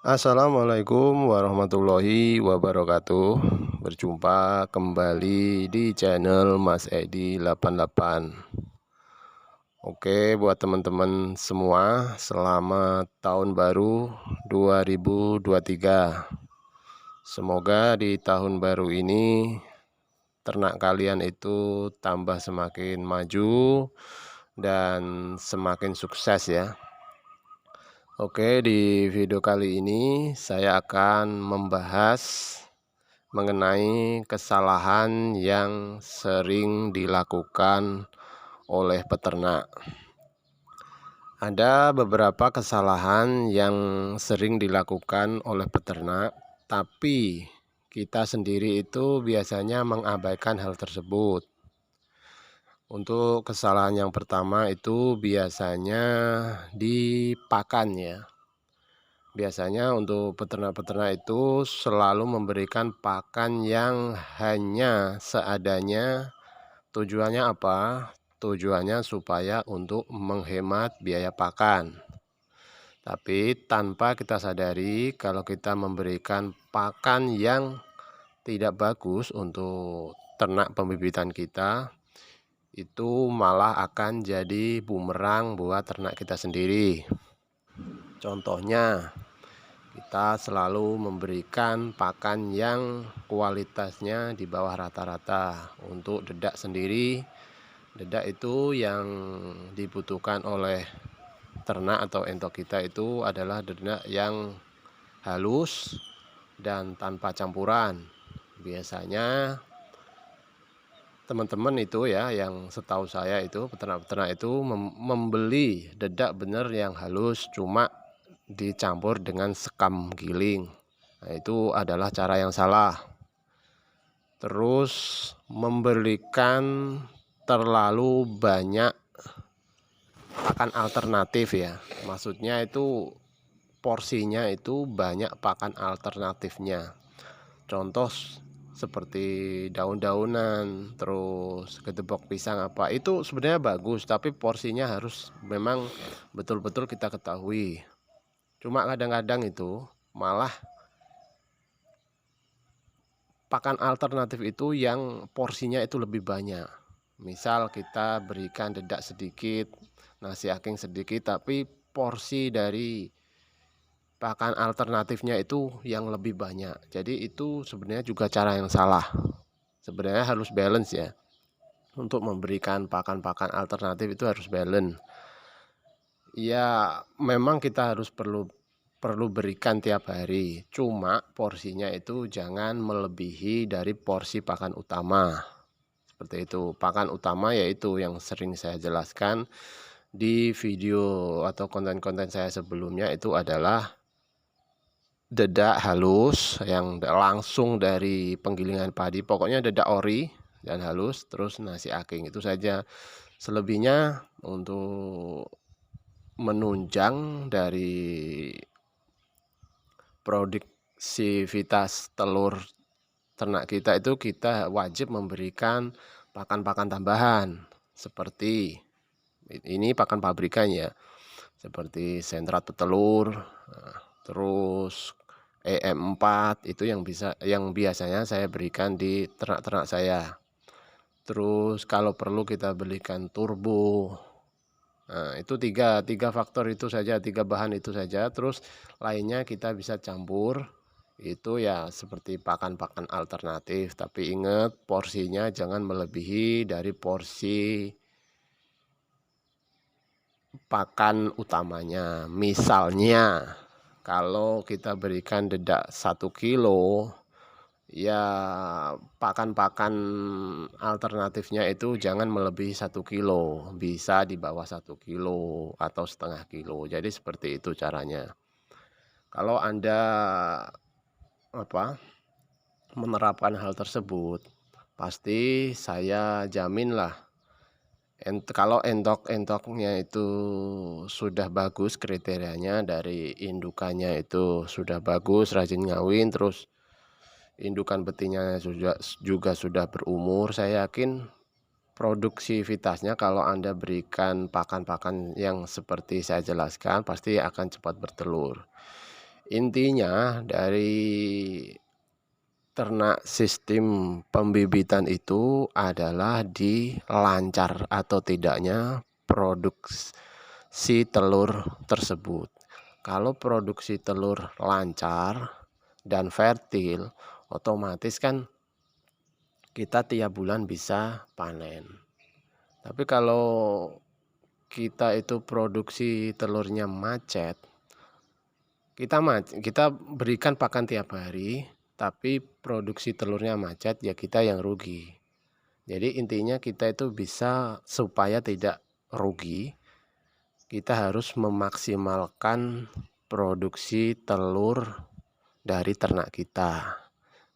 Assalamualaikum warahmatullahi wabarakatuh. Berjumpa kembali di channel Mas Edi 88. Oke, buat teman-teman semua, selamat tahun baru 2023. Semoga di tahun baru ini ternak kalian itu tambah semakin maju dan semakin sukses ya. Oke, di video kali ini saya akan membahas mengenai kesalahan yang sering dilakukan oleh peternak. Ada beberapa kesalahan yang sering dilakukan oleh peternak, tapi kita sendiri itu biasanya mengabaikan hal tersebut. Untuk kesalahan yang pertama itu biasanya di pakan ya. Biasanya untuk peternak-peternak itu selalu memberikan pakan yang hanya seadanya. Tujuannya apa? Tujuannya supaya untuk menghemat biaya pakan. Tapi tanpa kita sadari kalau kita memberikan pakan yang tidak bagus untuk ternak pembibitan kita, itu malah akan jadi bumerang buat ternak kita sendiri. Contohnya, kita selalu memberikan pakan yang kualitasnya di bawah rata-rata. Untuk dedak sendiri, dedak itu yang dibutuhkan oleh ternak atau entok kita itu adalah dedak yang halus dan tanpa campuran. Biasanya teman-teman itu ya, yang setahu saya itu peternak-peternak itu membeli dedak benar yang halus, cuma dicampur dengan sekam giling. Nah, itu adalah cara yang salah. Terus memberikan terlalu banyak pakan alternatif ya. Maksudnya itu porsinya itu banyak pakan alternatifnya. Contoh seperti daun-daunan, terus gedebok pisang apa, itu sebenarnya bagus, tapi porsinya harus memang betul-betul kita ketahui. Cuma kadang-kadang itu malah pakan alternatif itu yang porsinya itu lebih banyak. Misal kita berikan dedak sedikit, nasi aking sedikit, tapi porsi dari pakan alternatifnya itu yang lebih banyak. Jadi itu sebenarnya juga cara yang salah. Sebenarnya harus balance ya. Untuk memberikan pakan-pakan alternatif itu harus balance. Ya, memang kita harus perlu berikan tiap hari. Cuma porsinya itu jangan melebihi dari porsi pakan utama. Seperti itu. Pakan utama yaitu yang sering saya jelaskan di video atau konten-konten saya sebelumnya, itu adalah dedak halus yang langsung dari penggilingan padi. Pokoknya dedak ori dan halus, terus nasi aking, itu saja. Selebihnya untuk menunjang dari produktivitas telur ternak kita itu kita wajib memberikan pakan-pakan tambahan seperti ini, pakan pabrikan ya, seperti sentrat petelur, terus EM4 itu yang biasanya saya berikan di ternak-ternak saya. Terus kalau perlu kita belikan turbo. Nah, itu tiga faktor itu saja, tiga bahan itu saja. Terus lainnya kita bisa campur. Itu ya seperti pakan-pakan alternatif, tapi ingat porsinya jangan melebihi dari porsi pakan utamanya. Misalnya kalau kita berikan dedak 1 kilo, ya pakan-pakan alternatifnya itu jangan melebihi 1 kilo, bisa di bawah 1 kilo atau setengah kilo. Jadi seperti itu caranya. Kalau Anda menerapkan hal tersebut, pasti saya jaminlah kalau entok-entoknya itu sudah bagus, kriterianya dari indukannya itu sudah bagus, rajin ngawin, terus indukan betinanya juga sudah berumur, saya yakin produktivitasnya kalau Anda berikan pakan-pakan yang seperti saya jelaskan pasti akan cepat bertelur. Intinya dari ternak sistem pembibitan itu adalah di lancar atau tidaknya produksi telur tersebut. Kalau produksi telur lancar dan fertil, otomatis kan kita tiap bulan bisa panen. Tapi kalau kita itu produksi telurnya macet, kita berikan pakan tiap hari, tapi produksi telurnya macet, ya kita yang rugi. Jadi intinya kita itu bisa supaya tidak rugi, kita harus memaksimalkan produksi telur dari ternak kita.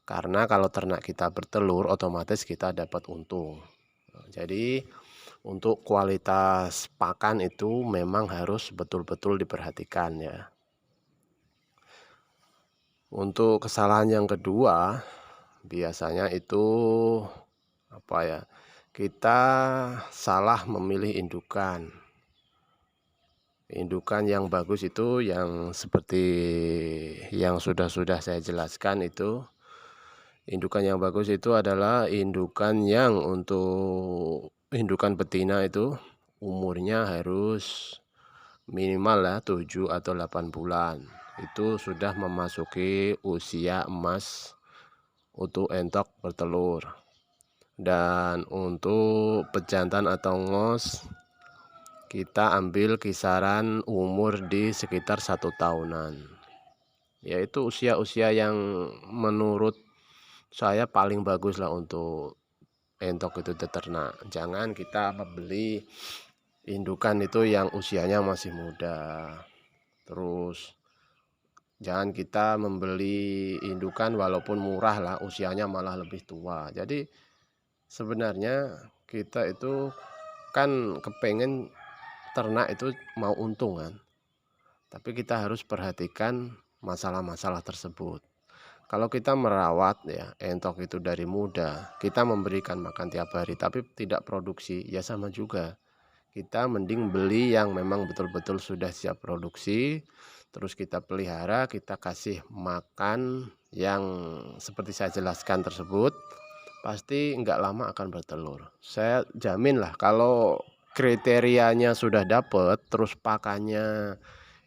Karena kalau ternak kita bertelur, otomatis kita dapat untung. Jadi untuk kualitas pakan itu memang harus betul-betul diperhatikan ya. Untuk kesalahan yang kedua, biasanya itu apa ya? Kita salah memilih indukan. Indukan yang bagus itu yang seperti yang sudah saya jelaskan itu. Indukan yang bagus itu adalah indukan yang untuk indukan betina itu umurnya harus minimal ya 7 atau 8 bulan. Itu sudah memasuki usia emas untuk entok bertelur. Dan untuk pejantan atau ngos, kita ambil kisaran umur di sekitar 1 tahunan. Yaitu usia-usia yang menurut saya paling bagus lah untuk entok itu diternak. Jangan kita membeli indukan itu yang usianya masih muda. Terus jangan kita membeli indukan walaupun murah lah, usianya malah lebih tua. Jadi sebenarnya kita itu kan kepengen ternak itu mau untung kan, tapi kita harus perhatikan masalah-masalah tersebut. Kalau kita merawat ya entok itu dari muda, kita memberikan makan tiap hari tapi tidak produksi, ya sama juga. Kita mending beli yang memang betul-betul sudah siap produksi, terus kita pelihara, kita kasih makan yang seperti saya jelaskan tersebut, pasti nggak lama akan bertelur. Saya jamin lah kalau kriterianya sudah dapet, terus pakannya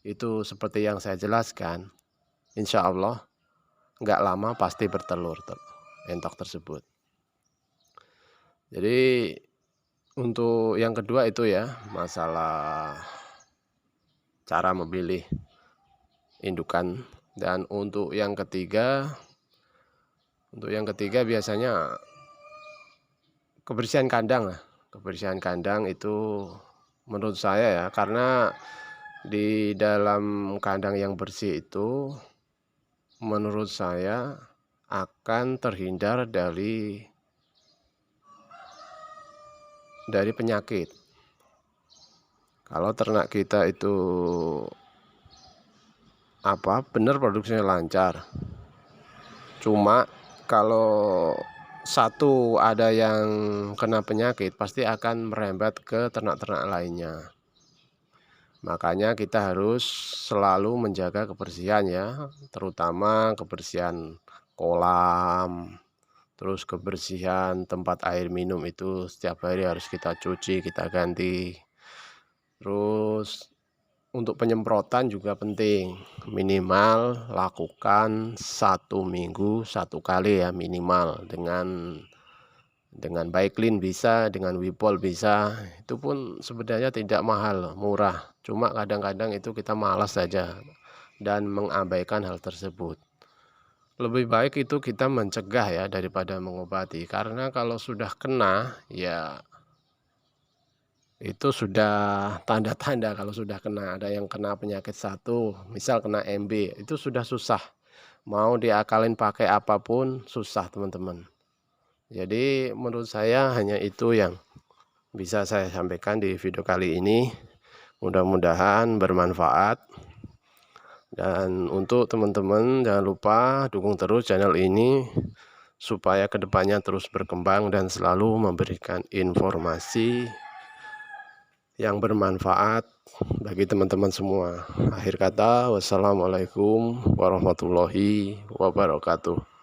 itu seperti yang saya jelaskan, insya Allah nggak lama pasti bertelur entok tersebut. Jadi untuk yang kedua itu ya, masalah cara memilih indukan. Dan untuk yang ketiga biasanya kebersihan kandang lah. Kebersihan kandang itu menurut saya ya, karena di dalam kandang yang bersih itu menurut saya akan terhindar dari penyakit. Kalau ternak kita itu benar produksinya lancar, cuma kalau satu ada yang kena penyakit pasti akan merembet ke ternak-ternak lainnya. Makanya kita harus selalu menjaga kebersihan ya, terutama kebersihan kolam, terus kebersihan tempat air minum itu setiap hari harus kita cuci, kita ganti. Terus untuk penyemprotan juga penting, minimal lakukan 1 minggu 1 kali ya minimal, dengan Baiklin bisa, dengan Wipol bisa. Itu pun sebenarnya tidak mahal, murah, cuma kadang-kadang itu kita malas saja dan mengabaikan hal tersebut. Lebih baik itu kita mencegah ya daripada mengobati, karena kalau sudah kena ya itu sudah tanda-tanda kalau sudah kena. Ada yang kena penyakit satu, misal kena MB, itu sudah susah, mau diakalin pakai apapun susah teman-teman. Jadi menurut saya hanya itu yang bisa saya sampaikan di video kali ini, mudah-mudahan bermanfaat. Dan untuk teman-teman jangan lupa dukung terus channel ini supaya kedepannya terus berkembang dan selalu memberikan informasi yang bermanfaat bagi teman-teman semua. Akhir kata, wassalamualaikum warahmatullahi wabarakatuh.